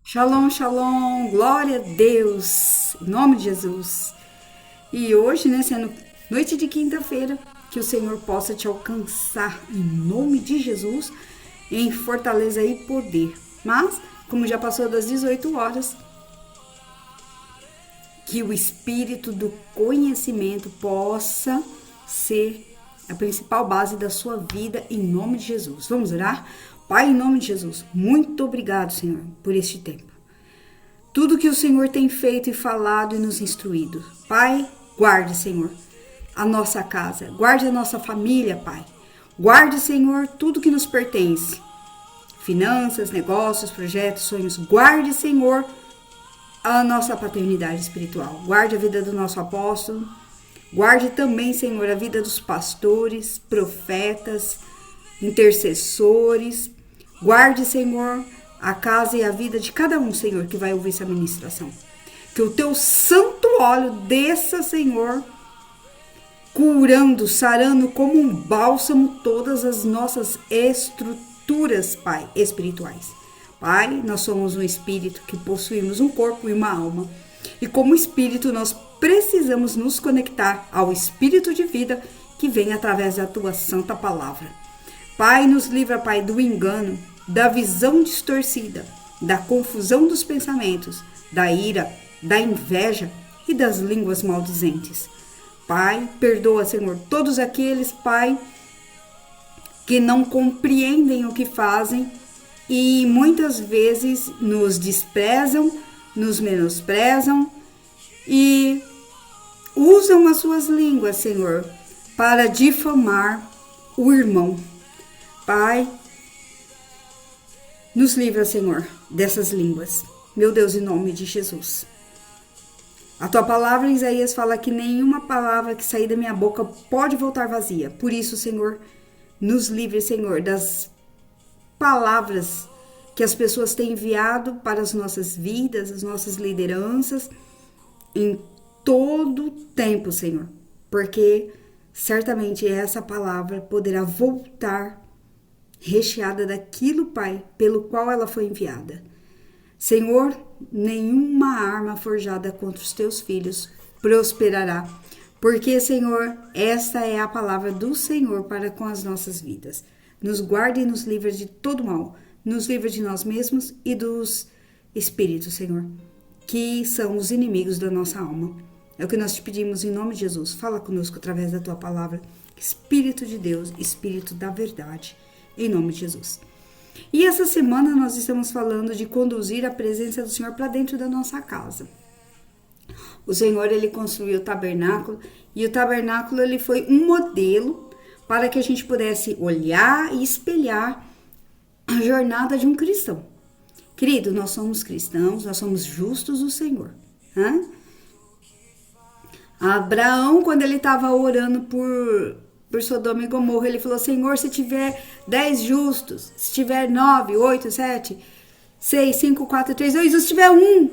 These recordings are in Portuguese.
Shalom, shalom, glória a Deus, em nome de Jesus. E hoje, sendo noite de quinta-feira, que o Senhor possa te alcançar em nome de Jesus, em fortaleza e poder. Mas, como já passou das 18 horas, que o espírito do conhecimento possa ser a principal base da sua vida em nome de Jesus. Vamos orar? Pai, em nome de Jesus, muito obrigado, Senhor, por este tempo. Tudo que o Senhor tem feito e falado e nos instruído. Pai, guarde, Senhor, a nossa casa, guarde a nossa família, Pai. Guarde, Senhor, tudo que nos pertence. Finanças, negócios, projetos, sonhos. Guarde, Senhor, a nossa paternidade espiritual. Guarde a vida do nosso apóstolo. Guarde também, Senhor, a vida dos pastores, profetas, intercessores. Guarde, Senhor, a casa e a vida de cada um, Senhor, que vai ouvir essa ministração. Que o teu santo óleo desça, Senhor, curando, sarando como um bálsamo todas as nossas estruturas, Pai, espirituais. Pai, nós somos um espírito que possuímos um corpo e uma alma. E como espírito, nós precisamos nos conectar ao espírito de vida que vem através da tua santa palavra. Pai, nos livra, Pai, do engano, da visão distorcida, da confusão dos pensamentos, da ira, da inveja e das línguas maldizentes. Pai, perdoa, Senhor, todos aqueles, Pai, que não compreendem o que fazem e muitas vezes nos desprezam, nos menosprezam e usam as suas línguas, Senhor, para difamar o irmão. Pai, nos livra, Senhor, dessas línguas. Meu Deus, em nome de Jesus. A tua palavra, Isaías, fala que nenhuma palavra que sair da minha boca pode voltar vazia. Por isso, Senhor, nos livre, Senhor, das palavras que as pessoas têm enviado para as nossas vidas, as nossas lideranças, em todo o tempo, Senhor. Porque certamente essa palavra poderá voltar recheada daquilo, Pai, pelo qual ela foi enviada. Senhor, nenhuma arma forjada contra os teus filhos prosperará, porque, Senhor, esta é a palavra do Senhor para com as nossas vidas. Nos guarde e nos livre de todo mal, nos livre de nós mesmos e dos espíritos, Senhor, que são os inimigos da nossa alma. É o que nós te pedimos em nome de Jesus. Fala conosco através da tua palavra, Espírito de Deus, Espírito da verdade, em nome de Jesus. E essa semana nós estamos falando de conduzir a presença do Senhor para dentro da nossa casa. O Senhor, ele construiu o tabernáculo e o tabernáculo ele foi um modelo para que a gente pudesse olhar e espelhar a jornada de um cristão. Querido, nós somos cristãos, nós somos justos do Senhor. Abraão, quando ele estava orando por Sodoma e Gomorra, ele falou: Senhor, se tiver 10 justos, se tiver 9, 8, 7, 6, 5, 4, 3, 2, se tiver um,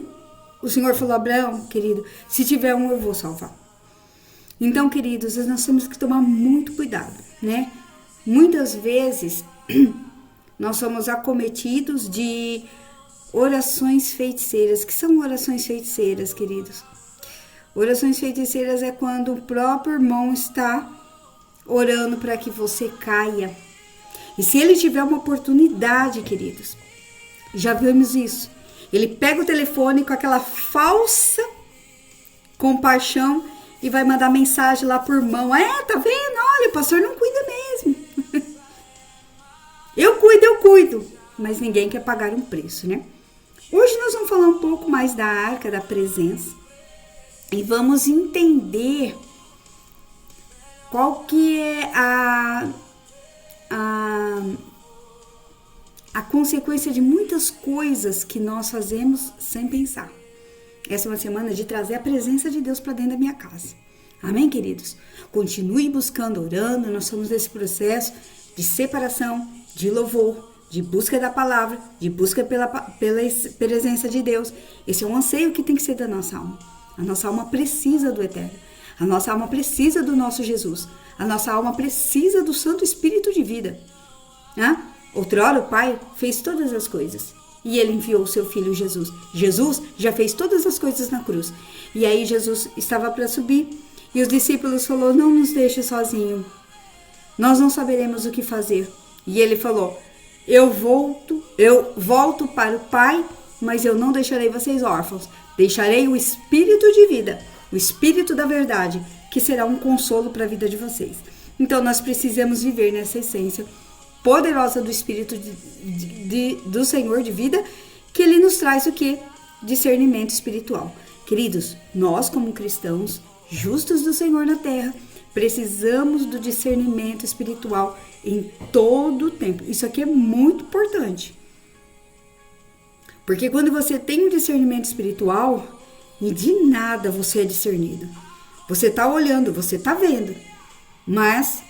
o Senhor falou: Abraão, querido, se tiver um, eu vou salvar. Então, queridos, nós temos que tomar muito cuidado, né? Muitas vezes, nós somos acometidos de orações feiticeiras. Que são orações feiticeiras, queridos? Orações feiticeiras é quando o próprio irmão está orando para que você caia. E se ele tiver uma oportunidade, queridos, já vimos isso, ele pega o telefone com aquela falsa compaixão e vai mandar mensagem lá por irmão: tá vendo? Olha, o pastor não cuida mesmo. Eu cuido, mas ninguém quer pagar um preço, né? Hoje nós vamos falar um pouco mais da arca da presença e vamos entender qual que é a consequência de muitas coisas que nós fazemos sem pensar. Essa é uma semana de trazer a presença de Deus para dentro da minha casa. Amém, queridos? Continue buscando, orando. Nós estamos nesse processo de separação, de louvor, de busca da palavra, de busca pela presença de Deus. Esse é um anseio que tem que ser da nossa alma. A nossa alma precisa do Eterno. A nossa alma precisa do nosso Jesus. A nossa alma precisa do Santo Espírito de vida. Outrora o Pai fez todas as coisas. e ele enviou o seu filho Jesus. Jesus já fez todas as coisas na cruz. E aí Jesus estava para subir e os discípulos falaram: não nos deixe sozinhos, nós não saberemos o que fazer. E ele falou: eu volto para o Pai, mas eu não deixarei vocês órfãos. Deixarei o Espírito de vida, o Espírito da verdade, que será um consolo para a vida de vocês. Então nós precisamos viver nessa essência poderosa do Espírito do Senhor de vida, que ele nos traz o quê? Discernimento espiritual. Queridos, nós como cristãos, justos do Senhor na terra, precisamos do discernimento espiritual em todo o tempo. Isso aqui é muito importante. Porque quando você tem um discernimento espiritual, de nada você é discernido. Você está olhando, você está vendo, mas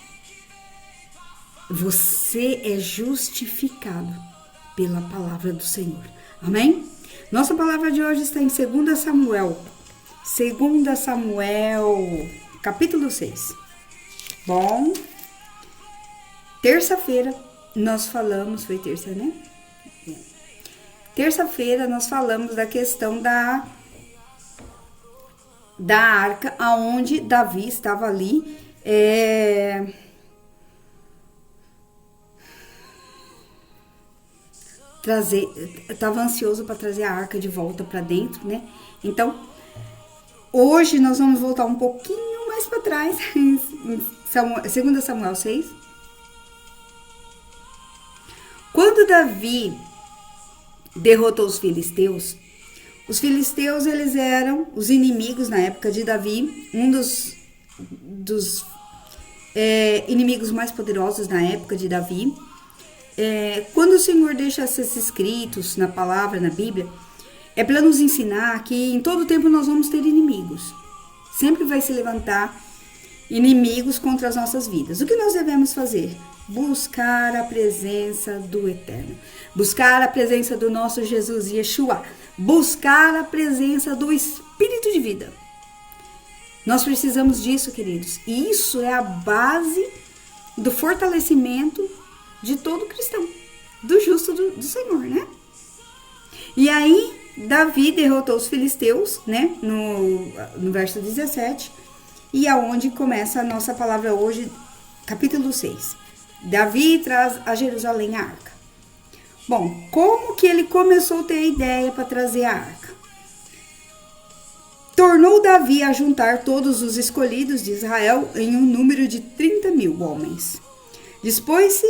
você é justificado pela palavra do Senhor. Amém? Nossa palavra de hoje está em 2 Samuel. 2 Samuel, capítulo 6. Bom, terça-feira nós falamos, foi terça, né? Terça-feira nós falamos da questão da arca, aonde Davi estava ali, estava ansioso para trazer a arca de volta para dentro, né? Então, hoje nós vamos voltar um pouquinho mais para trás, em 2 Samuel 6. Quando Davi derrotou os filisteus, eles eram os inimigos na época de Davi, um dos inimigos mais poderosos na época de Davi. Quando o Senhor deixa esses escritos na palavra, na Bíblia, é para nos ensinar que em todo tempo nós vamos ter inimigos. Sempre vai se levantar inimigos contra as nossas vidas. O que nós devemos fazer? Buscar a presença do Eterno. Buscar a presença do nosso Jesus Yeshua. Buscar a presença do Espírito de vida. Nós precisamos disso, queridos. E isso é a base do fortalecimento de todo cristão, do justo do Senhor, né? E aí, Davi derrotou os filisteus, né? No verso 17. E aonde começa a nossa palavra hoje, capítulo 6. Davi traz a Jerusalém a arca. Bom, como que ele começou a ter a ideia para trazer a arca? Tornou Davi a juntar todos os escolhidos de Israel em um número de 30.000 homens. Dispôs-se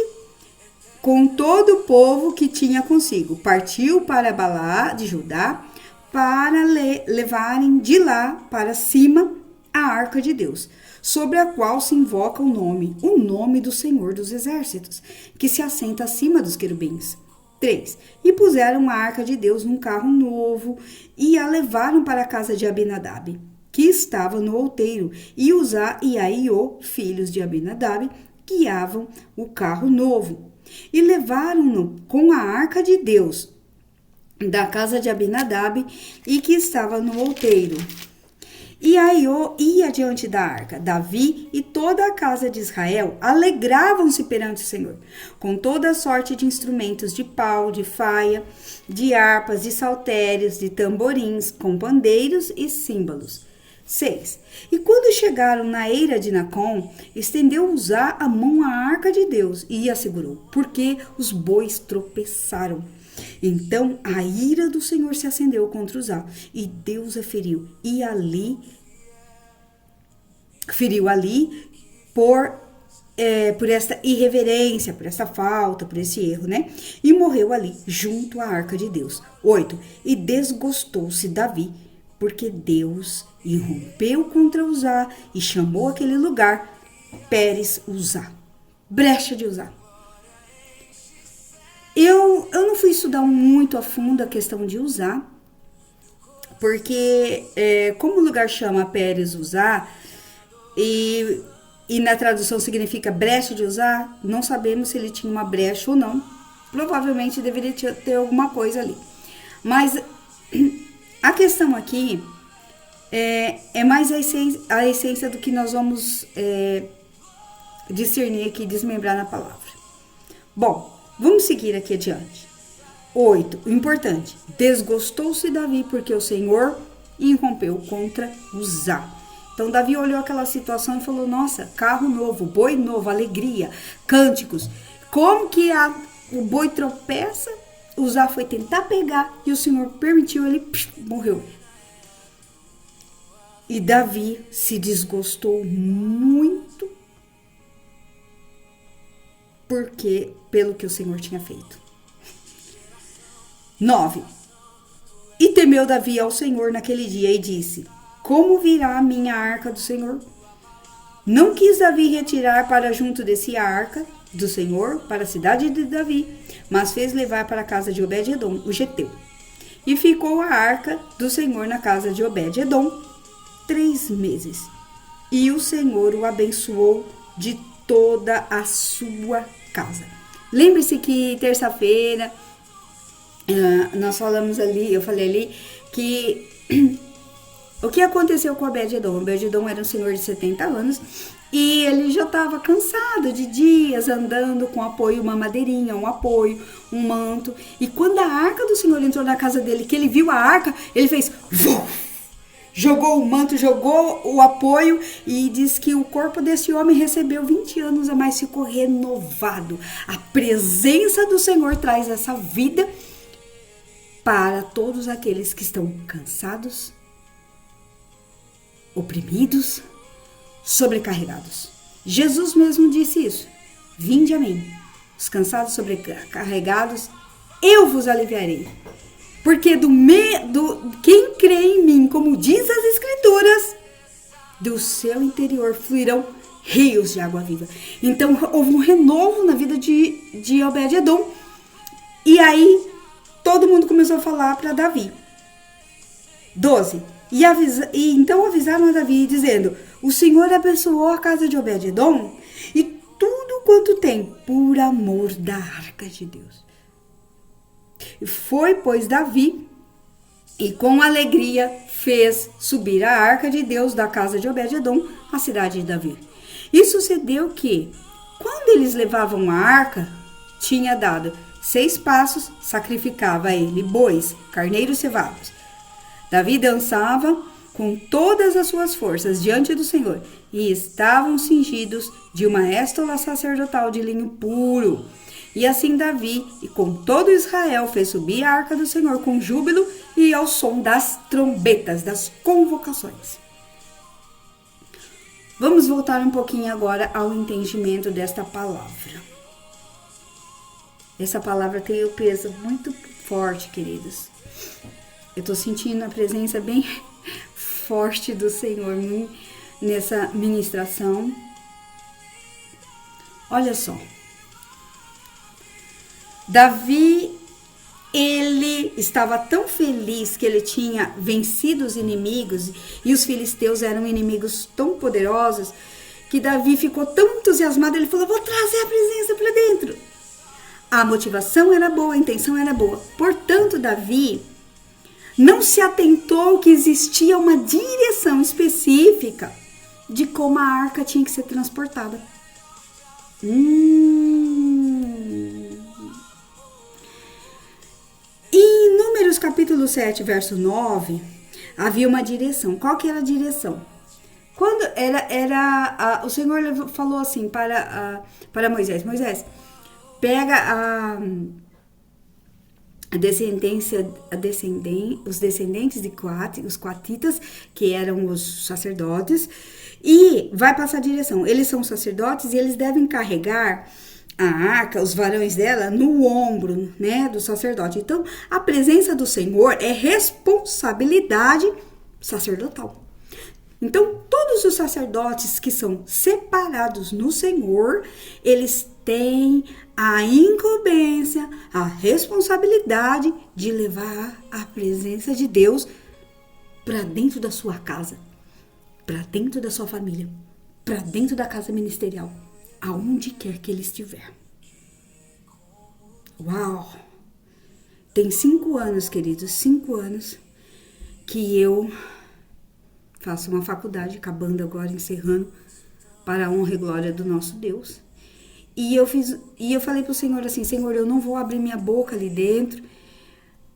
com todo o povo que tinha consigo. Partiu para Balaá de Judá para levarem de lá para cima a arca de Deus, sobre a qual se invoca o nome do Senhor dos Exércitos, que se assenta acima dos querubins. 3. E puseram a arca de Deus num carro novo e a levaram para a casa de Abinadab, que estava no outeiro, e Uzá e Aiô, filhos de Abinadab, guiavam o carro novo. E levaram-no com a arca de Deus da casa de Abinadab e que estava no outeiro. E Aiô ia diante da arca. Davi e toda a casa de Israel alegravam-se perante o Senhor, com toda sorte de instrumentos de pau, de faia, de harpas, de saltérios, de tamborins, com pandeiros e símbolos. 6. E quando chegaram na eira de Nacon, estendeu Uzá a mão à arca de Deus e a segurou, porque os bois tropeçaram. Então a ira do Senhor se acendeu contra Uzá, e Deus a feriu, e feriu ali por esta irreverência, por esta falta, por esse erro, né? E morreu ali, junto à arca de Deus. 8. E desgostou-se Davi, porque Deus irrompeu contra Uzá e chamou aquele lugar Pérez Uzá, brecha de Uzá. Eu não fui estudar muito a fundo a questão de Uzá, porque como o lugar chama Pérez Uzá, e na tradução significa brecha de Uzá, não sabemos se ele tinha uma brecha ou não. Provavelmente deveria ter alguma coisa ali. Mas a questão aqui é mais a essência do que nós vamos discernir aqui, desmembrar na palavra. Bom, vamos seguir aqui adiante. 8. Importante. Desgostou-se Davi porque o Senhor irrompeu contra Uzá. Então Davi olhou aquela situação e falou: nossa, carro novo, boi novo, alegria, cânticos. Como que o boi tropeça? Uzá foi tentar pegar e o Senhor permitiu, ele morreu. E Davi se desgostou muito pelo que o Senhor tinha feito. 9. E temeu Davi ao Senhor naquele dia e disse: como virá a minha arca do Senhor? Não quis Davi retirar para junto desse a arca do Senhor para a cidade de Davi, mas fez levar para a casa de Obed-edom, o geteu. E ficou a arca do Senhor na casa de Obed-edom 3 meses. E o Senhor o abençoou de toda a sua casa. Lembre-se que terça-feira nós falamos ali, eu falei ali que o que aconteceu com Obed-edom? Obed-edom era um senhor de 70 anos e ele já estava cansado de dias andando com apoio, uma madeirinha, um apoio, um manto. E quando a arca do Senhor entrou na casa dele, que ele viu a arca, ele fez... jogou o manto, jogou o apoio e diz que o corpo desse homem recebeu 20 anos a mais, ficou renovado. A presença do Senhor traz essa vida para todos aqueles que estão cansados, oprimidos, sobrecarregados. Jesus mesmo disse isso: vinde a mim, os cansados, sobrecarregados, eu vos aliviarei. Porque quem crê em mim, como diz as Escrituras, do seu interior fluirão rios de água viva. Então houve um renovo na vida de Obed-edom. E aí todo mundo começou a falar para Davi. 12. E então avisaram a Davi, dizendo: o Senhor abençoou a casa de Obed-edom e tudo quanto tem, por amor da arca de Deus. E foi, pois, Davi, e com alegria fez subir a arca de Deus da casa de Obed-edom à cidade de Davi. E sucedeu que, quando eles levavam a arca, tinha dado 6 passos, sacrificava a ele bois, carneiros cevados. Davi dançava com todas as suas forças diante do Senhor, e estavam cingidos de uma éstola sacerdotal de linho puro. E assim Davi, e com todo Israel, fez subir a arca do Senhor com júbilo e ao som das trombetas, das convocações. Vamos voltar um pouquinho agora ao entendimento desta palavra. Essa palavra tem um peso muito forte, queridos. Eu estou sentindo a presença bem forte do Senhor nessa ministração. Olha só. Davi, ele estava tão feliz que ele tinha vencido os inimigos e os filisteus eram inimigos tão poderosos que Davi ficou tão entusiasmado, ele falou: vou trazer a presença para dentro. A motivação era boa, a intenção era boa. Portanto, Davi não se atentou que existia uma direção específica de como a arca tinha que ser transportada. E em Números capítulo 7, verso 9, havia uma direção. Qual que era a direção? Quando o Senhor falou assim para Moisés: Moisés, pega os descendentes de Coate, os coatitas, que eram os sacerdotes, e vai passar a direção. Eles são sacerdotes e eles devem carregar a arca, os varões dela, no ombro, né, do sacerdote. Então, a presença do Senhor é responsabilidade sacerdotal. Então, todos os sacerdotes que são separados no Senhor, eles têm a incumbência, a responsabilidade de levar a presença de Deus para dentro da sua casa, para dentro da sua família, para dentro da casa ministerial, aonde quer que ele estiver. Uau! Tem 5 anos, queridos, 5 anos que eu faço uma faculdade, acabando agora, encerrando, para a honra e glória do nosso Deus. E eu falei pro Senhor assim: Senhor, eu não vou abrir minha boca ali dentro,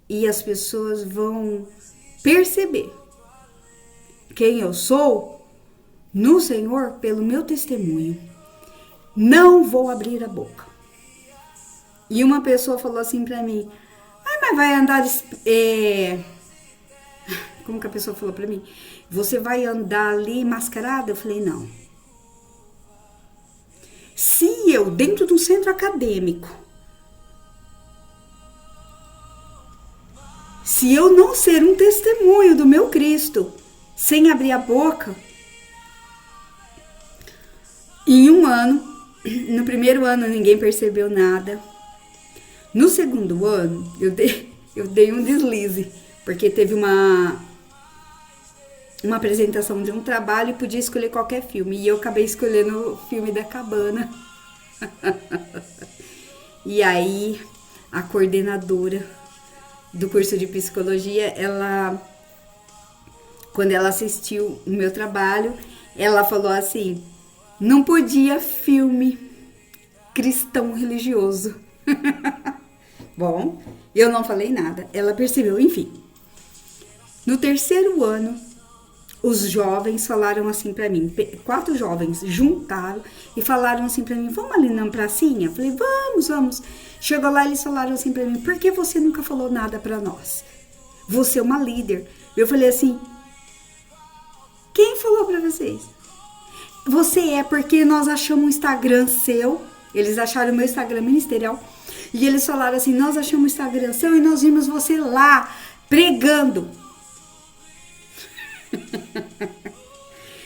e as pessoas vão perceber quem eu sou no Senhor pelo meu testemunho. Não vou abrir a boca. E uma pessoa falou assim pra mim, mas vai andar... Como que a pessoa falou pra mim? Você vai andar ali mascarada? Eu falei, não. Se eu, dentro de um centro acadêmico, se eu não ser um testemunho do meu Cristo, sem abrir a boca, em um ano, no primeiro ano ninguém percebeu nada. No segundo ano, eu dei um deslize, porque teve uma apresentação de um trabalho e podia escolher qualquer filme. E eu acabei escolhendo o filme da Cabana. E aí, a coordenadora do curso de psicologia, quando ela assistiu o meu trabalho, ela falou assim, não podia filme cristão religioso. Bom, eu não falei nada, ela percebeu, enfim. No terceiro ano, os jovens falaram assim pra mim, 4 jovens juntaram e falaram assim pra mim, vamos ali na pracinha? Eu falei, vamos. Chegou lá, eles falaram assim pra mim, por que você nunca falou nada pra nós? Você é uma líder. Eu falei assim, quem falou pra vocês? Você é porque nós achamos um Instagram seu, eles acharam o meu Instagram ministerial, e eles falaram assim, nós achamos um Instagram seu e nós vimos você lá pregando.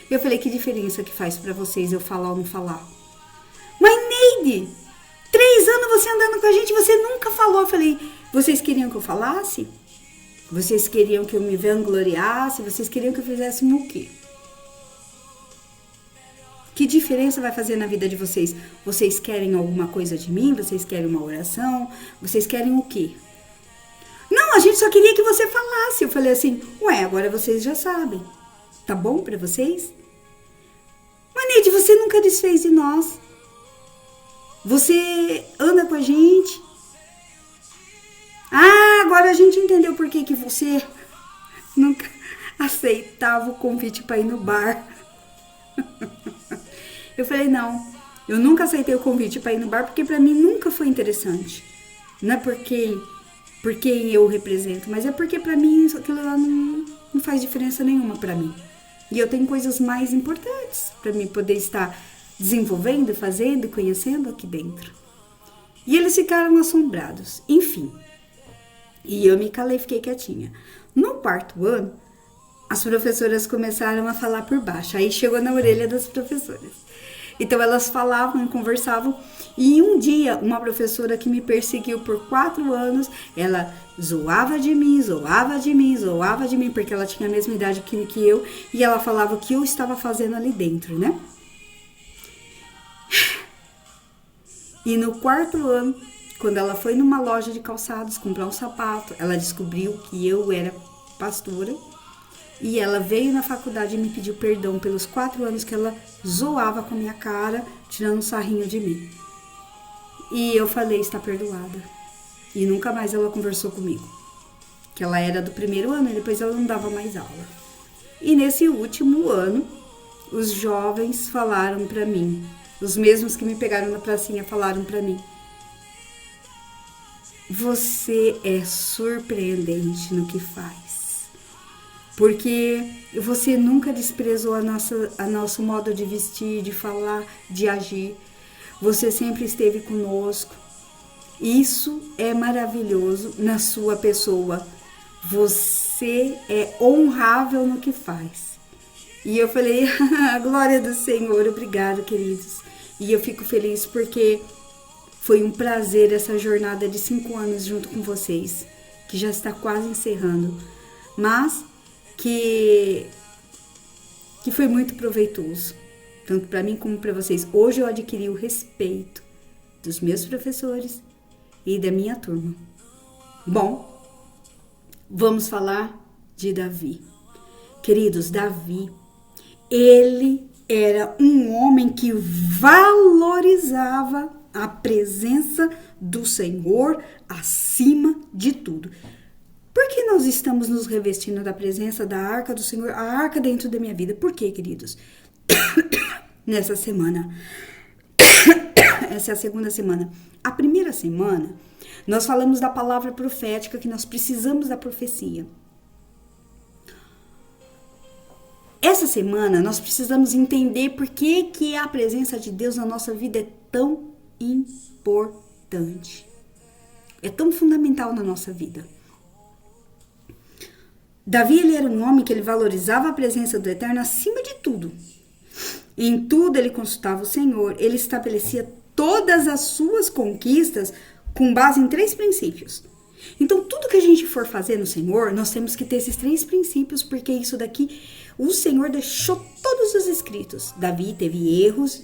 Eu falei, que diferença que faz pra vocês eu falar ou não falar? Mas Neide, 3 anos você andando com a gente, você nunca falou. Eu falei, vocês queriam que eu falasse? Vocês queriam que eu me vangloriasse? Vocês queriam que eu fizesse o quê? Que diferença vai fazer na vida de vocês? Vocês querem alguma coisa de mim? Vocês querem uma oração? Vocês querem o quê? Não, a gente só queria que você falasse. Eu falei assim, agora vocês já sabem. Tá bom pra vocês? Mas Neide, você nunca desfez de nós. Você anda com a gente. Agora a gente entendeu por que você nunca aceitava o convite pra ir no bar. Eu falei, não, eu nunca aceitei o convite pra ir no bar porque pra mim nunca foi interessante. Não é por quem eu represento, mas é porque pra mim aquilo lá não faz diferença nenhuma pra mim. E eu tenho coisas mais importantes pra mim poder estar desenvolvendo, fazendo e conhecendo aqui dentro. E eles ficaram assombrados. Enfim. E eu me calei, fiquei quietinha. No 4º ano, as professoras começaram a falar por baixo. Aí chegou na orelha das professoras. Então elas falavam, conversavam. E um dia, uma professora que me perseguiu por 4 anos, ela zoava de mim, porque ela tinha a mesma idade que eu. E ela falava o que eu estava fazendo ali dentro, né? E no 4º ano, quando ela foi numa loja de calçados comprar um sapato, ela descobriu que eu era pastora. E ela veio na faculdade e me pediu perdão pelos 4 anos que ela zoava com a minha cara, tirando um sarrinho de mim. E eu falei, está perdoada. E nunca mais ela conversou comigo. Que ela era do 1º ano e depois ela não dava mais aula. E nesse último ano, os jovens falaram pra mim, os mesmos que me pegaram na pracinha falaram pra mim, você é surpreendente no que faz. Porque você nunca desprezou a nosso modo de vestir, de falar, de agir. Você sempre esteve conosco. Isso é maravilhoso na sua pessoa. Você é honrável no que faz. E eu falei, a glória do Senhor, obrigado, queridos. E eu fico feliz porque foi um prazer essa jornada de 5 anos junto com vocês, que já está quase encerrando. Mas que foi muito proveitoso, tanto para mim como para vocês. Hoje eu adquiri o respeito dos meus professores e da minha turma. Bom, vamos falar de Davi. Queridos, Davi, ele era um homem que valorizava a presença do Senhor acima de tudo. nós estamos nos revestindo da presença da arca do Senhor, a arca dentro da minha vida. Por quê, queridos? Nessa semana, essa é a segunda semana. A primeira semana, nós falamos da palavra profética, que nós precisamos da profecia. Essa semana, nós precisamos entender por que a presença de Deus na nossa vida é tão importante. É tão fundamental na nossa vida. Davi, ele era um homem que ele valorizava a presença do Eterno acima de tudo. Em tudo ele consultava o Senhor, ele estabelecia todas as suas conquistas com base em 3 princípios. Então, tudo que a gente for fazer no Senhor, nós temos que ter esses 3 princípios, porque isso daqui, o Senhor deixou todos os escritos. Davi teve erros,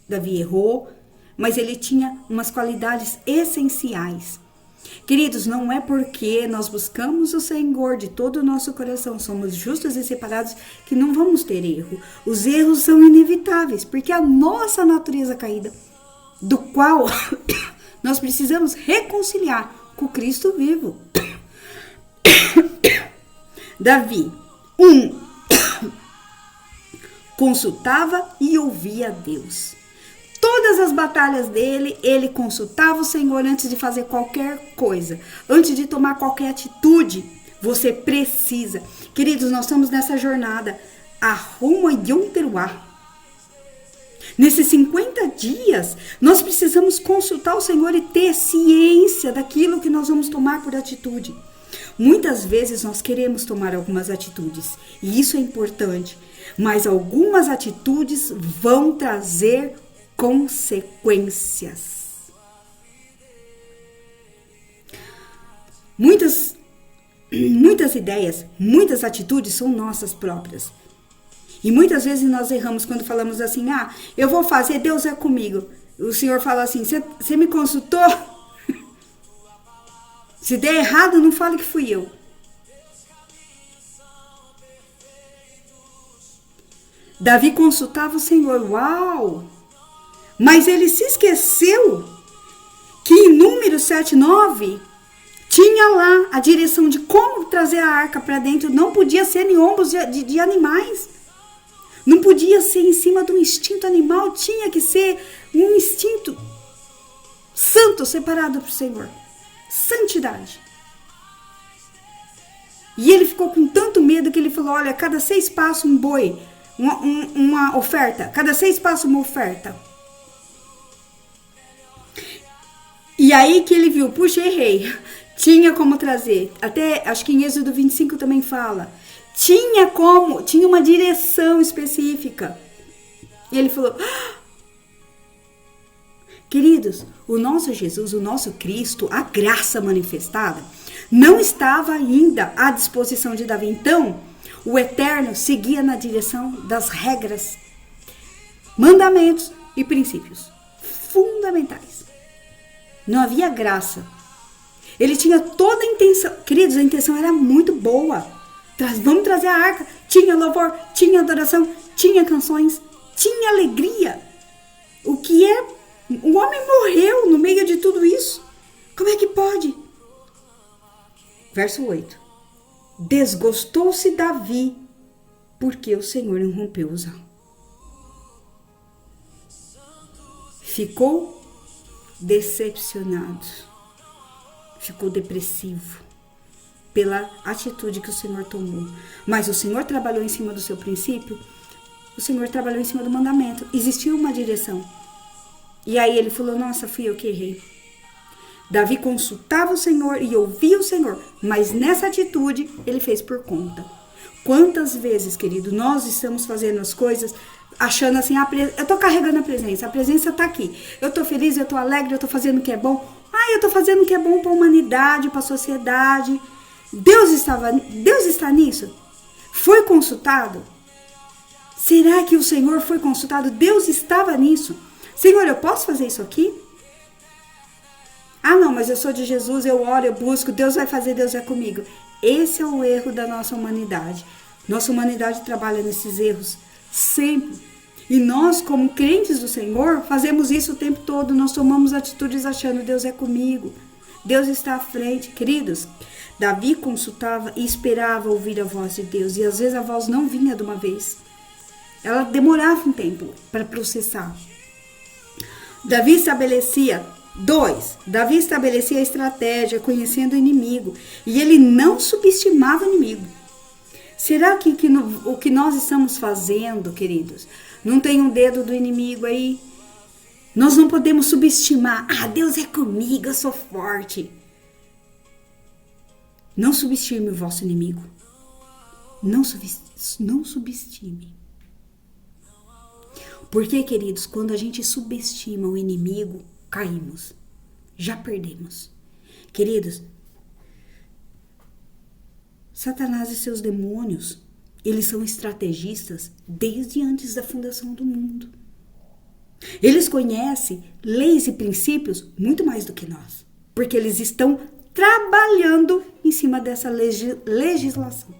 Davi errou, mas ele tinha umas qualidades essenciais. Queridos, não é porque nós buscamos o Senhor de todo o nosso coração, somos justos e separados, que não vamos ter erro. Os erros são inevitáveis, porque a nossa natureza caída, do qual nós precisamos reconciliar com Cristo vivo. Davi, consultava e ouvia Deus. Todas as batalhas dele, ele consultava o Senhor antes de fazer qualquer coisa, antes de tomar qualquer atitude. Você precisa. Queridos, nós estamos nessa jornada rumo a Yom Teruah. Nesses 50 dias, nós precisamos consultar o Senhor e ter ciência daquilo que nós vamos tomar por atitude. Muitas vezes nós queremos tomar algumas atitudes, e isso é importante, mas algumas atitudes vão trazer consequências. Muitas ideias, muitas atitudes são nossas próprias. E muitas vezes nós erramos quando falamos assim, eu vou fazer, Deus é comigo. O Senhor fala assim, você me consultou? Se der errado, não fale que fui eu. Davi consultava o Senhor, uau! Mas ele se esqueceu que em Números 7:9 tinha lá a direção de como trazer a arca para dentro. Não podia ser em ombros de animais. Não podia ser em cima do instinto animal. Tinha que ser um instinto santo, separado para o Senhor. Santidade. E ele ficou com tanto medo que ele falou, olha, cada 6 passos um boi, uma oferta. Cada 6 passos uma oferta. E aí que ele viu, puxa, errei. Tinha como trazer. Até, acho que em Êxodo 25 também fala. Tinha uma direção específica. E ele falou, queridos, o nosso Jesus, o nosso Cristo, a graça manifestada, não estava ainda à disposição de Davi. Então, o Eterno seguia na direção das regras, mandamentos e princípios fundamentais. Não havia graça. Ele tinha toda a intenção. Queridos, a intenção era muito boa. Vamos trazer a arca. Tinha louvor, tinha adoração, tinha canções, tinha alegria. O que é? O homem morreu no meio de tudo isso. Como é que pode? Verso 8. Desgostou-se Davi, porque o Senhor irrompeu Uzá. Ficou decepcionado, ficou depressivo pela atitude que o Senhor tomou. Mas o Senhor trabalhou em cima do seu princípio, o Senhor trabalhou em cima do mandamento. Existiu uma direção. E aí ele falou, nossa, fui eu que errei. Davi consultava o Senhor e ouvia o Senhor, mas nessa atitude ele fez por conta. Quantas vezes, querido, nós estamos fazendo as coisas achando assim, eu tô carregando a presença tá aqui. Eu tô feliz, eu tô alegre, eu tô fazendo o que é bom. Eu tô fazendo o que é bom para a humanidade, para a sociedade. Deus está nisso? Foi consultado? Será que o Senhor foi consultado? Deus estava nisso? Senhor, eu posso fazer isso aqui? Não, mas eu sou de Jesus, eu oro, eu busco, Deus vai fazer, Deus é comigo. Esse é o erro da nossa humanidade. Nossa humanidade trabalha nesses erros sempre. E nós, como crentes do Senhor, fazemos isso o tempo todo. Nós tomamos atitudes achando Deus é comigo. Deus está à frente. Queridos, Davi consultava e esperava ouvir a voz de Deus. E às vezes a voz não vinha de uma vez. Ela demorava um tempo para processar. Davi estabelecia a estratégia conhecendo o inimigo. E ele não subestimava o inimigo. Será que o que nós estamos fazendo, queridos, não tem um dedo do inimigo aí? Nós não podemos subestimar. Deus é comigo, eu sou forte. Não subestime o vosso inimigo. Não subestime. Porque, queridos, quando a gente subestima o inimigo, caímos. Já perdemos. Queridos, Satanás e seus demônios, eles são estrategistas desde antes da fundação do mundo. Eles conhecem leis e princípios muito mais do que nós. Porque eles estão trabalhando em cima dessa legislação.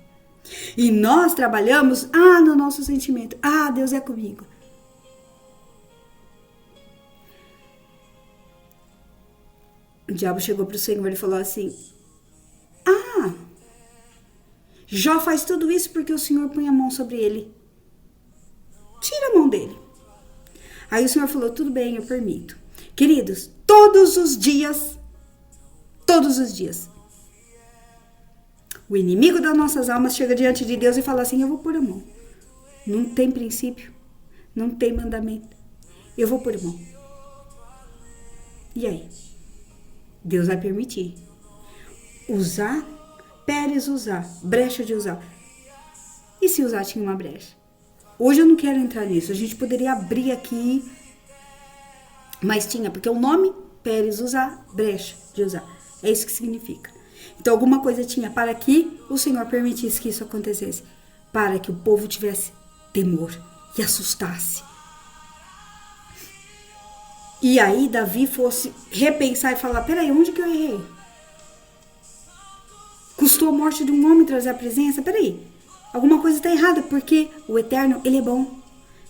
E nós trabalhamos, no nosso sentimento. Deus é comigo. O diabo chegou para o Senhor e falou assim, Jó faz tudo isso porque o Senhor põe a mão sobre ele. Tira a mão dele. Aí o Senhor falou, tudo bem, eu permito. Queridos, todos os dias, o inimigo das nossas almas chega diante de Deus e fala assim, eu vou pôr a mão. Não tem princípio, não tem mandamento. Eu vou pôr a mão. E aí? Deus vai permitir. Pérez usar, brecha de usar. E se usar tinha uma brecha? Hoje eu não quero entrar nisso. A gente poderia abrir aqui, mas tinha, porque o nome Pérez usar, brecha de usar. É isso que significa. Então alguma coisa tinha para que o Senhor permitisse que isso acontecesse. Para que o povo tivesse temor e assustasse. E aí Davi fosse repensar e falar, peraí, onde que eu errei? Custou a morte de um homem trazer a presença? Peraí, alguma coisa está errada, porque o Eterno, ele é bom.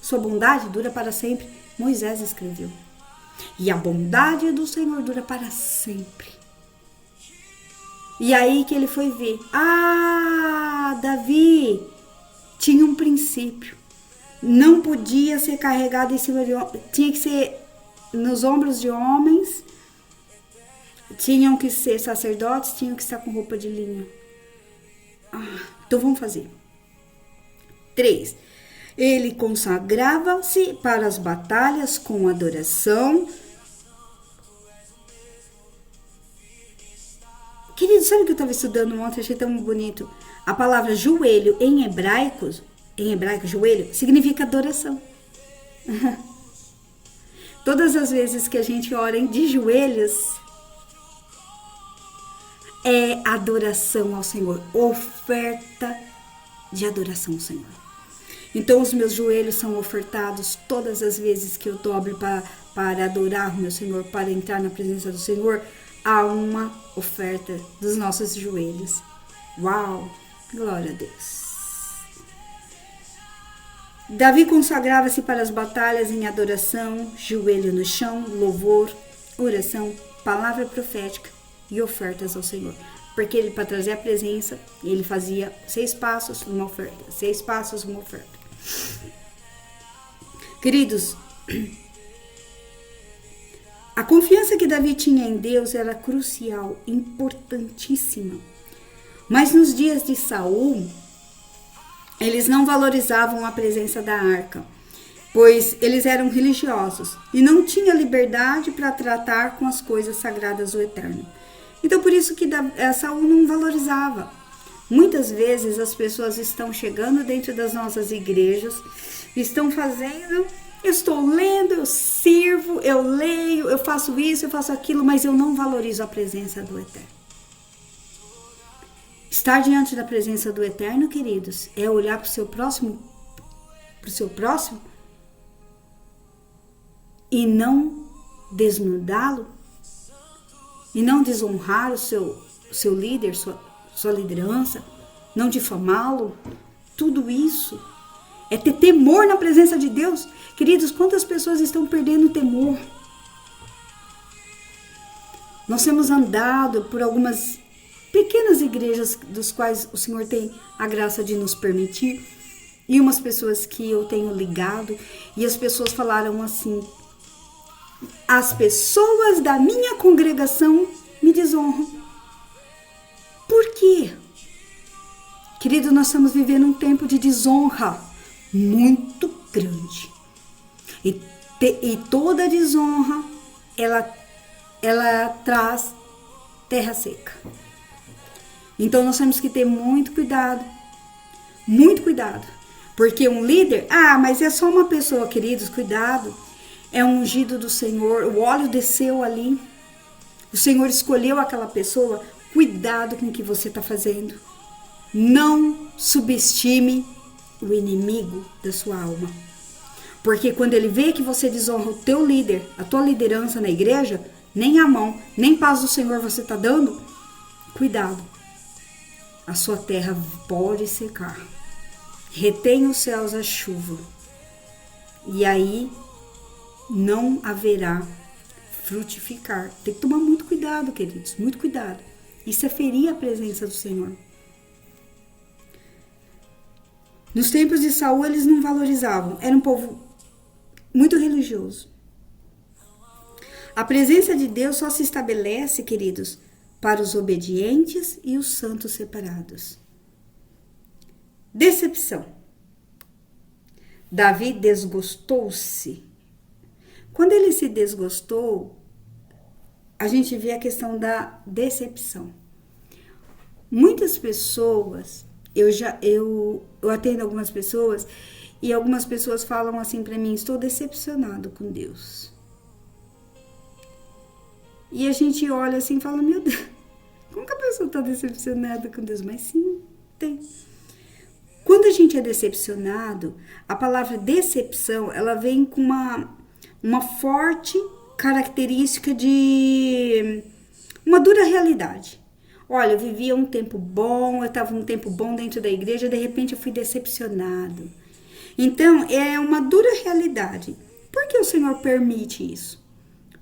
Sua bondade dura para sempre. Moisés escreveu. E a bondade do Senhor dura para sempre. E aí que ele foi ver. Davi tinha um princípio. Não podia ser carregado em cima de homens. Tinha que ser nos ombros de homens. Tinham que ser sacerdotes, tinham que estar com roupa de linho. Então vamos fazer. 3. Ele consagrava-se para as batalhas com adoração. Querido, sabe o que eu estava estudando ontem? Achei tão bonito. A palavra joelho em hebraico, joelho, significa adoração. Todas as vezes que a gente ora de joelhos, é adoração ao Senhor, oferta de adoração ao Senhor. Então os meus joelhos são ofertados todas as vezes que eu dobro para adorar o meu Senhor, para entrar na presença do Senhor, há uma oferta dos nossos joelhos. Uau! Glória a Deus! Davi consagrava-se para as batalhas em adoração, joelho no chão, louvor, oração, palavra profética e ofertas ao Senhor. Porque ele, para trazer a presença, ele fazia 6 passos, uma oferta. 6 passos, uma oferta. Queridos, a confiança que Davi tinha em Deus era crucial, importantíssima. Mas nos dias de Saul, eles não valorizavam a presença da arca, pois eles eram religiosos e não tinham liberdade para tratar com as coisas sagradas do Eterno. Então, por isso que Saul não valorizava. Muitas vezes as pessoas estão chegando dentro das nossas igrejas, estão fazendo, eu estou lendo, eu sirvo, eu leio, eu faço isso, eu faço aquilo, mas eu não valorizo a presença do Eterno. Estar diante da presença do Eterno, queridos, é olhar para o seu próximo, e não desnudá-lo, e não desonrar o seu líder, sua liderança, não difamá-lo. Tudo isso é ter temor na presença de Deus. Queridos, quantas pessoas estão perdendo o temor? Nós temos andado por algumas pequenas igrejas dos quais o Senhor tem a graça de nos permitir. E umas pessoas que eu tenho ligado, e as pessoas falaram assim: as pessoas da minha congregação me desonram. Por quê? Querido, nós estamos vivendo um tempo de desonra muito grande. E toda desonra, ela traz terra seca. Então nós temos que ter muito cuidado. Muito cuidado. Porque um líder, mas é só uma pessoa, queridos, cuidado. É um ungido do Senhor, o óleo desceu ali. O Senhor escolheu aquela pessoa. Cuidado com o que você está fazendo. Não subestime o inimigo da sua alma. Porque quando ele vê que você desonra o teu líder, a tua liderança na igreja, nem a mão, nem paz do Senhor você está dando, cuidado. A sua terra pode secar. Retém os céus a chuva. E aí não haverá frutificar. Tem que tomar muito cuidado, queridos, muito cuidado. Isso é ferir a presença do Senhor. Nos tempos de Saul, eles não valorizavam. Era um povo muito religioso. A presença de Deus só se estabelece, queridos, para os obedientes e os santos separados. Decepção. Davi desgostou-se. Quando ele se desgostou, a gente vê a questão da decepção. Muitas pessoas, eu atendo algumas pessoas e algumas pessoas falam assim para mim: estou decepcionado com Deus. E a gente olha assim e fala: meu Deus, como que a pessoa está decepcionada com Deus? Mas sim, tem. Quando a gente é decepcionado, a palavra decepção, ela vem com uma forte característica de uma dura realidade. Olha, eu vivia um tempo bom, eu estava um tempo bom dentro da igreja, de repente eu fui decepcionado. Então, é uma dura realidade. Por que o Senhor permite isso?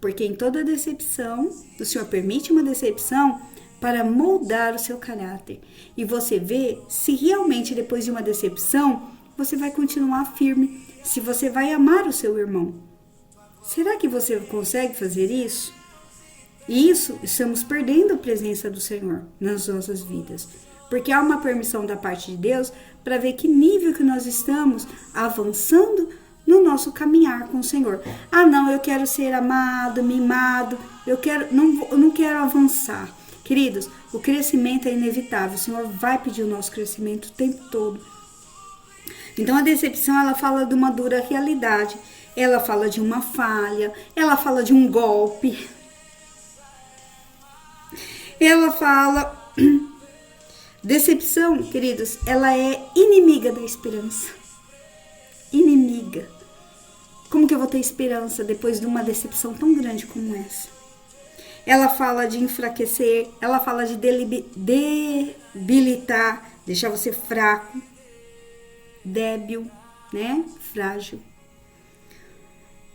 Porque em toda decepção, o Senhor permite uma decepção para moldar o seu caráter. E você vê se realmente depois de uma decepção, você vai continuar firme, se você vai amar o seu irmão. Será que você consegue fazer isso? E isso, estamos perdendo a presença do Senhor nas nossas vidas. Porque há uma permissão da parte de Deus para ver que nível que nós estamos avançando no nosso caminhar com o Senhor. Não, eu quero ser amado, mimado, eu não quero avançar. Queridos, o crescimento é inevitável. O Senhor vai pedir o nosso crescimento o tempo todo. Então a decepção, ela fala de uma dura realidade. Ela fala de uma falha, ela fala de um golpe. Ela fala... Decepção, queridos, ela é inimiga da esperança. Inimiga. Como que eu vou ter esperança depois de uma decepção tão grande como essa? Ela fala de enfraquecer, ela fala de debilitar, deixar você fraco, débil, né? Frágil.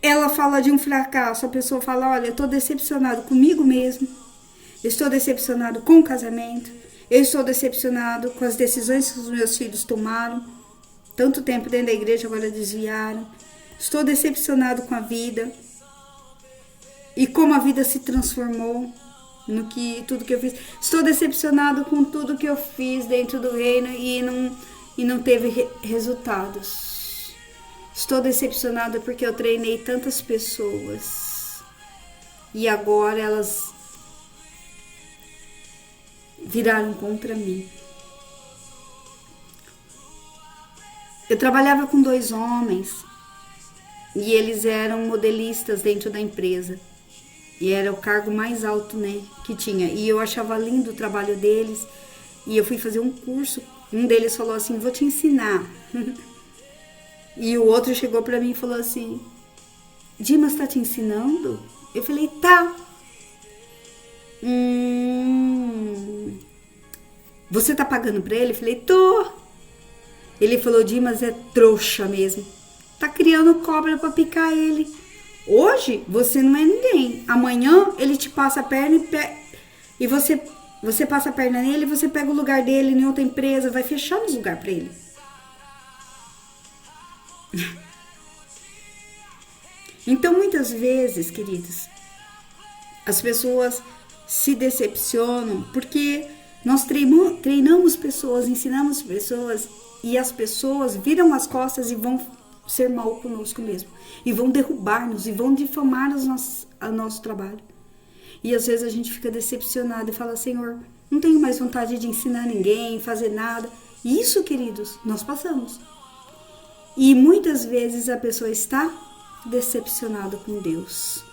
Ela fala de um fracasso, a pessoa fala: olha, eu estou decepcionado comigo mesmo, eu estou decepcionado com o casamento, eu estou decepcionado com as decisões que os meus filhos tomaram, tanto tempo dentro da igreja, agora desviaram. Estou decepcionado com a vida e como a vida se transformou tudo que eu fiz. Estou decepcionado com tudo que eu fiz dentro do reino e não teve resultados. Estou decepcionada porque eu treinei tantas pessoas e agora elas viraram contra mim. Eu trabalhava com 2 homens e eles eram modelistas dentro da empresa. E era o cargo mais alto, né, que tinha. E eu achava lindo o trabalho deles. E eu fui fazer um curso. Um deles falou assim: vou te ensinar. E o outro chegou pra mim e falou assim: Dimas tá te ensinando? Eu falei: tá. Você tá pagando pra ele? Eu falei: tô. Ele falou: Dimas é trouxa mesmo. Tá criando cobra pra picar ele. Hoje você não é ninguém. Amanhã ele te passa a perna e você passa a perna nele, você pega o lugar dele em outra empresa, vai fechando os lugares para ele. Então, muitas vezes, queridos, as pessoas se decepcionam porque nós treinamos pessoas, ensinamos pessoas e as pessoas viram as costas e vão ser mal conosco mesmo. E vão derrubar-nos e vão difamar o nosso trabalho. E às vezes a gente fica decepcionado e fala, Senhor, não tenho mais vontade de ensinar ninguém, fazer nada. E isso, queridos, nós passamos. E muitas vezes a pessoa está decepcionada com Deus.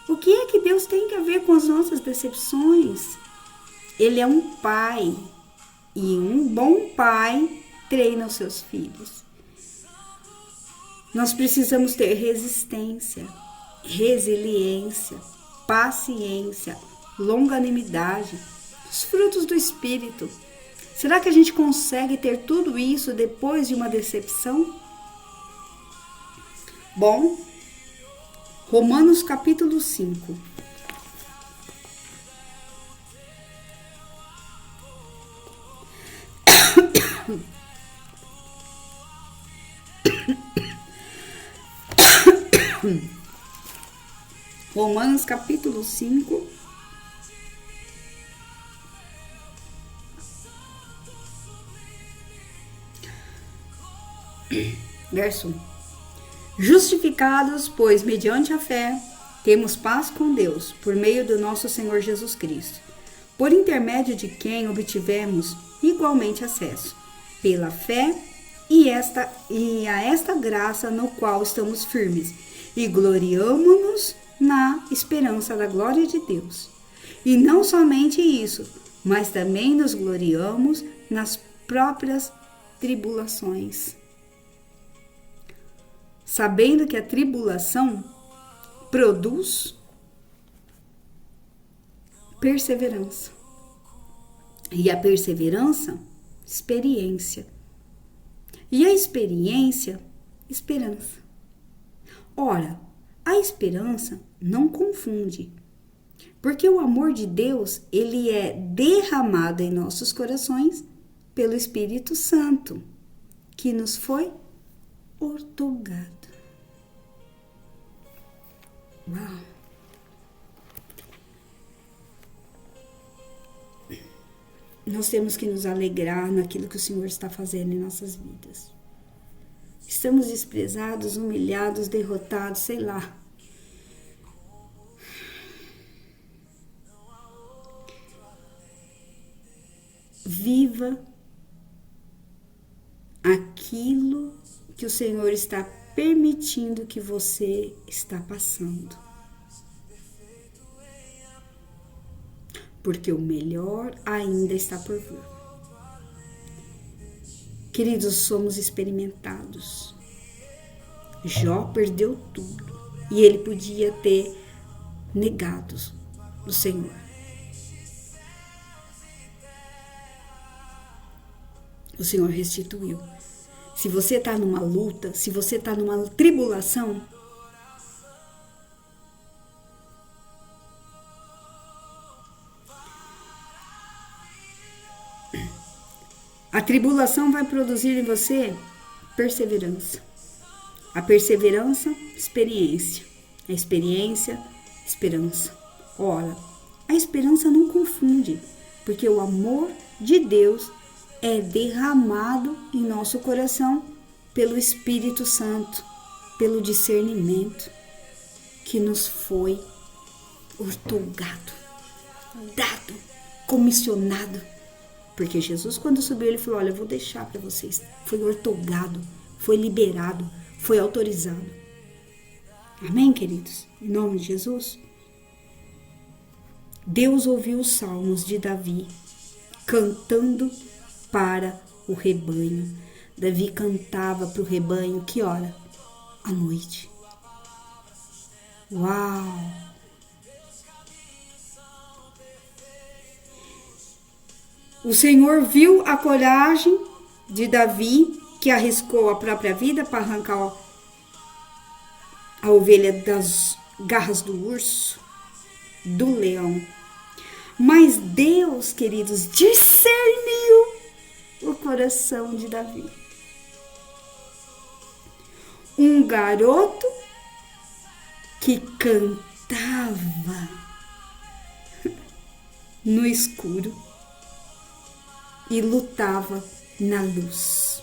O que é que Deus tem a ver com as nossas decepções? Ele é um pai. E um bom pai treina os seus filhos. Nós precisamos ter resistência, resiliência, paciência, longanimidade, os frutos do Espírito. Será que a gente consegue ter tudo isso depois de uma decepção? Bom, Romanos capítulo 5. Romanos capítulo 5. Verso 1. Justificados, pois, mediante a fé, temos paz com Deus, por meio do nosso Senhor Jesus Cristo, por intermédio de quem obtivemos igualmente acesso, pela fé e a esta graça no qual estamos firmes, e gloriamo-nos na esperança da glória de Deus. E não somente isso, mas também nos gloriamos nas próprias tribulações, sabendo que a tribulação produz perseverança. E a perseverança, experiência. E a experiência, esperança. Ora, a esperança não confunde, porque o amor de Deus, ele é derramado em nossos corações pelo Espírito Santo, que nos foi outorgado. Uau! Nós temos que nos alegrar naquilo que o Senhor está fazendo em nossas vidas. Estamos desprezados, humilhados, derrotados, sei lá. Viva aquilo que o Senhor está permitindo que você está passando. Porque o melhor ainda está por vir. Queridos, somos experimentados. Jó perdeu tudo e ele podia ter negado o Senhor. O Senhor restituiu. Se você está numa luta, se você está numa tribulação, a tribulação vai produzir em você perseverança. A perseverança, experiência. A experiência, esperança. Ora, a esperança não confunde, porque o amor de Deus é derramado em nosso coração pelo Espírito Santo, pelo discernimento que nos foi outorgado, dado, comissionado. Porque Jesus, quando subiu, ele falou, olha, eu vou deixar para vocês. Foi outorgado, foi liberado, foi autorizado. Amém, queridos? Em nome de Jesus. Deus ouviu os salmos de Davi, cantando para o rebanho. Davi cantava para o rebanho, que hora? À noite. Uau! O Senhor viu a coragem de Davi, que arriscou a própria vida para arrancar a ovelha das garras do urso, do leão. Mas Deus, queridos, discerniu o coração de Davi. Um garoto que cantava no escuro e lutava na luz.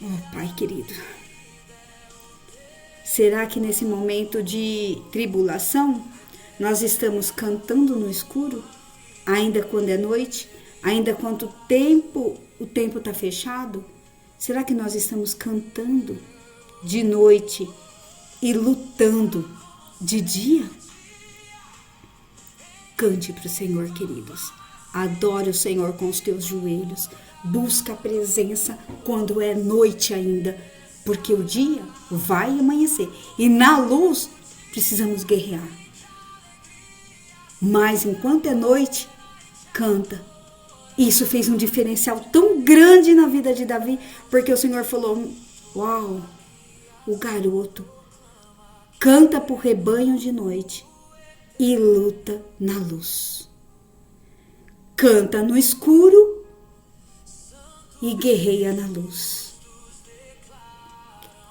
Oh, Pai querido, será que nesse momento de tribulação nós estamos cantando no escuro, ainda quando é noite, ainda quando o tempo está fechado? Será que nós estamos cantando de noite e lutando de dia? Cante para o Senhor, queridos. Adore o Senhor com os teus joelhos. Busca a presença quando é noite ainda, porque o dia vai amanhecer. E na luz precisamos guerrear. Mas enquanto é noite, canta. Isso fez um diferencial tão grande na vida de Davi, porque o Senhor falou: uau, o garoto canta para o rebanho de noite e luta na luz. Canta no escuro e guerreia na luz.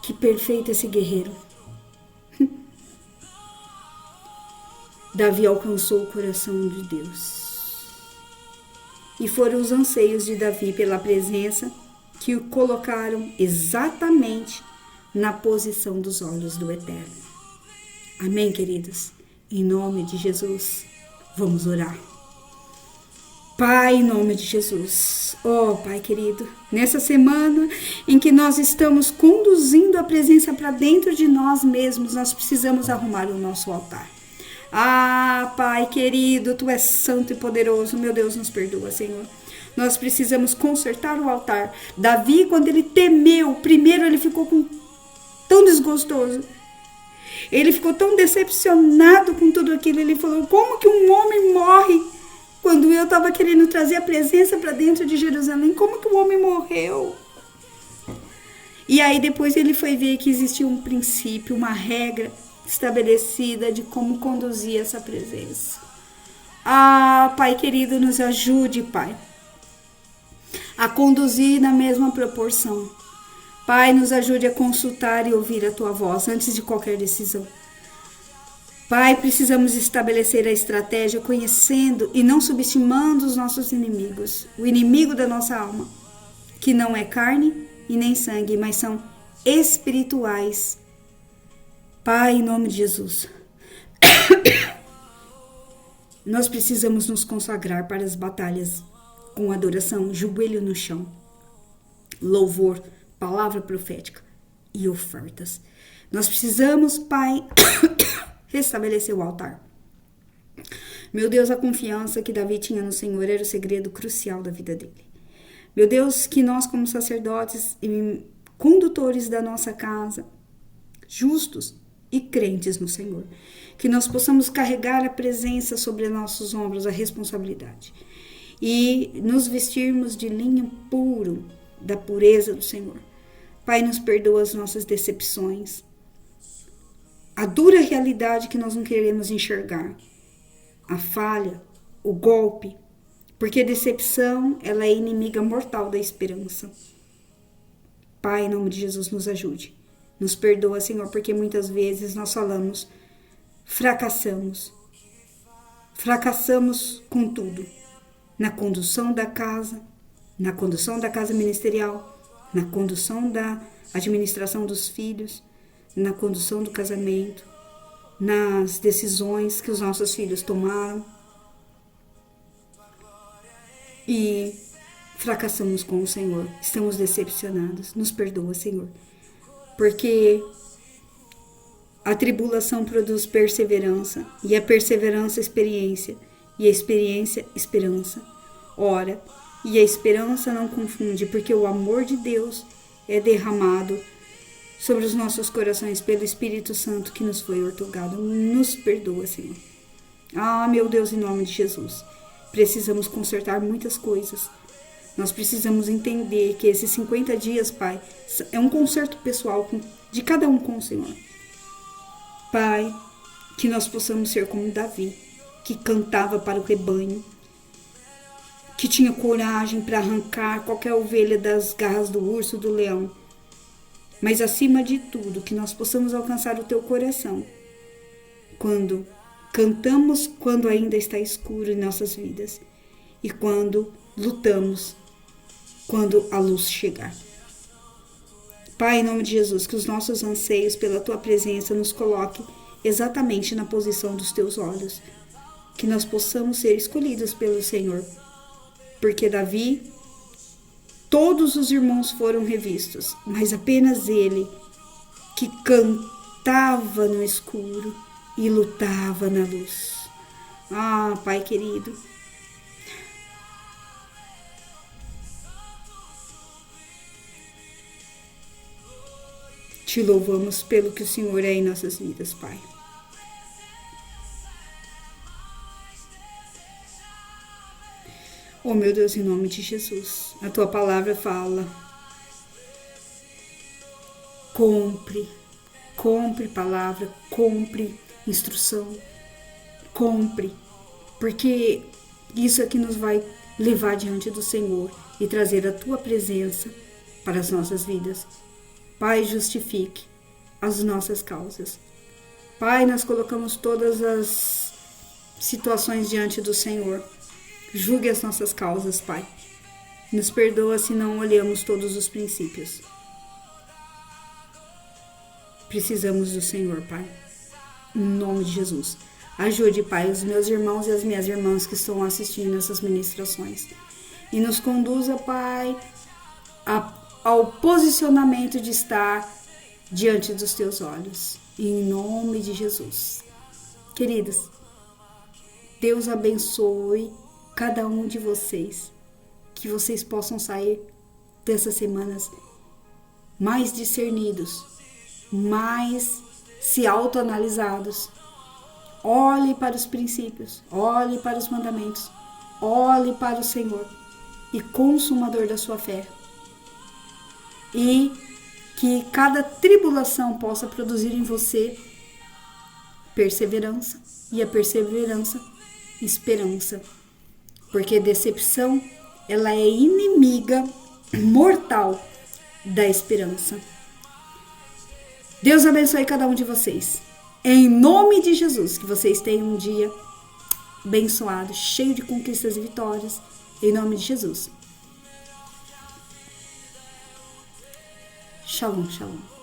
Que perfeito esse guerreiro. Davi alcançou o coração de Deus. E foram os anseios de Davi pela presença que o colocaram exatamente na posição dos olhos do Eterno. Amém, queridos? Em nome de Jesus, vamos orar. Pai, em nome de Jesus, ó Pai querido, nessa semana em que nós estamos conduzindo a presença para dentro de nós mesmos, nós precisamos arrumar o nosso altar. Ah, Pai querido, Tu és santo e poderoso, meu Deus, nos perdoa, Senhor. Nós precisamos consertar o altar. Davi, quando ele temeu, primeiro ele ficou tão desgostoso. Ele ficou tão decepcionado com tudo aquilo. Ele falou: como que um homem morre quando eu estava querendo trazer a presença para dentro de Jerusalém? Como que o homem morreu? E aí depois ele foi ver que existia um princípio, uma regra estabelecida de como conduzir essa presença. Ah, Pai querido, nos ajude, Pai, a conduzir na mesma proporção. Pai, nos ajude a consultar e ouvir a Tua voz antes de qualquer decisão. Pai, precisamos estabelecer a estratégia conhecendo e não subestimando os nossos inimigos. O inimigo da nossa alma, que não é carne e nem sangue, mas são espirituais. Pai, em nome de Jesus, nós precisamos nos consagrar para as batalhas com adoração, joelho no chão, louvor, palavra profética e ofertas. Nós precisamos, Pai, restabelecer o altar. Meu Deus, a confiança que Davi tinha no Senhor era o segredo crucial da vida dele. Meu Deus, que nós como sacerdotes e condutores da nossa casa, justos e crentes no Senhor, que nós possamos carregar a presença sobre nossos ombros, a responsabilidade, e nos vestirmos de linho puro, da pureza do Senhor. Pai, nos perdoa as nossas decepções, a dura realidade que nós não queremos enxergar, a falha, o golpe, porque a decepção, ela é inimiga mortal da esperança. Pai, em nome de Jesus, nos ajude. Nos perdoa, Senhor, porque muitas vezes nós falamos, fracassamos com tudo, na condução da casa ministerial, na condução da administração dos filhos, na condução do casamento, nas decisões que os nossos filhos tomaram. E fracassamos com o Senhor, estamos decepcionados. Nos perdoa, Senhor, porque a tribulação produz perseverança, e a perseverança, experiência, e a experiência, esperança. Ora, e a esperança não confunde, porque o amor de Deus é derramado sobre os nossos corações pelo Espírito Santo que nos foi outorgado. Nos perdoa, Senhor. Ah, meu Deus, em nome de Jesus, precisamos consertar muitas coisas. Nós precisamos entender que esses 50 dias, Pai, é um conserto pessoal de cada um com o Senhor. Pai, que nós possamos ser como Davi, que cantava para o rebanho, que tinha coragem para arrancar qualquer ovelha das garras do urso, do leão. Mas acima de tudo, que nós possamos alcançar o teu coração quando cantamos quando ainda está escuro em nossas vidas e quando lutamos quando a luz chegar. Pai, em nome de Jesus, que os nossos anseios pela tua presença nos coloque exatamente na posição dos teus olhos, que nós possamos ser escolhidos pelo Senhor, porque Davi, todos os irmãos foram revistos, mas apenas ele, que cantava no escuro e lutava na luz. Ah, Pai querido, te louvamos pelo que o Senhor é em nossas vidas, Pai. Oh, meu Deus, em nome de Jesus, a tua palavra fala: compre palavra, compre instrução, compre, porque isso é que nos vai levar diante do Senhor e trazer a tua presença para as nossas vidas. Pai, justifique as nossas causas. Pai, nós colocamos todas as situações diante do Senhor. Julgue as nossas causas, Pai. Nos perdoa se não olhamos todos os princípios. Precisamos do Senhor, Pai. Em nome de Jesus. Ajude, Pai, os meus irmãos e as minhas irmãs que estão assistindo essas ministrações. E nos conduza, Pai, ao posicionamento de estar diante dos teus olhos. Em nome de Jesus. Queridas, Deus abençoe cada um de vocês. Que vocês possam sair dessas semanas mais discernidos, mais se autoanalisados. Olhe para os princípios, olhe para os mandamentos, olhe para o Senhor e consumador da sua fé. E que cada tribulação possa produzir em você perseverança, e a perseverança, esperança. Porque decepção, ela é inimiga mortal da esperança. Deus abençoe cada um de vocês. Em nome de Jesus, que vocês tenham um dia abençoado, cheio de conquistas e vitórias. Em nome de Jesus. Shalom, shalom.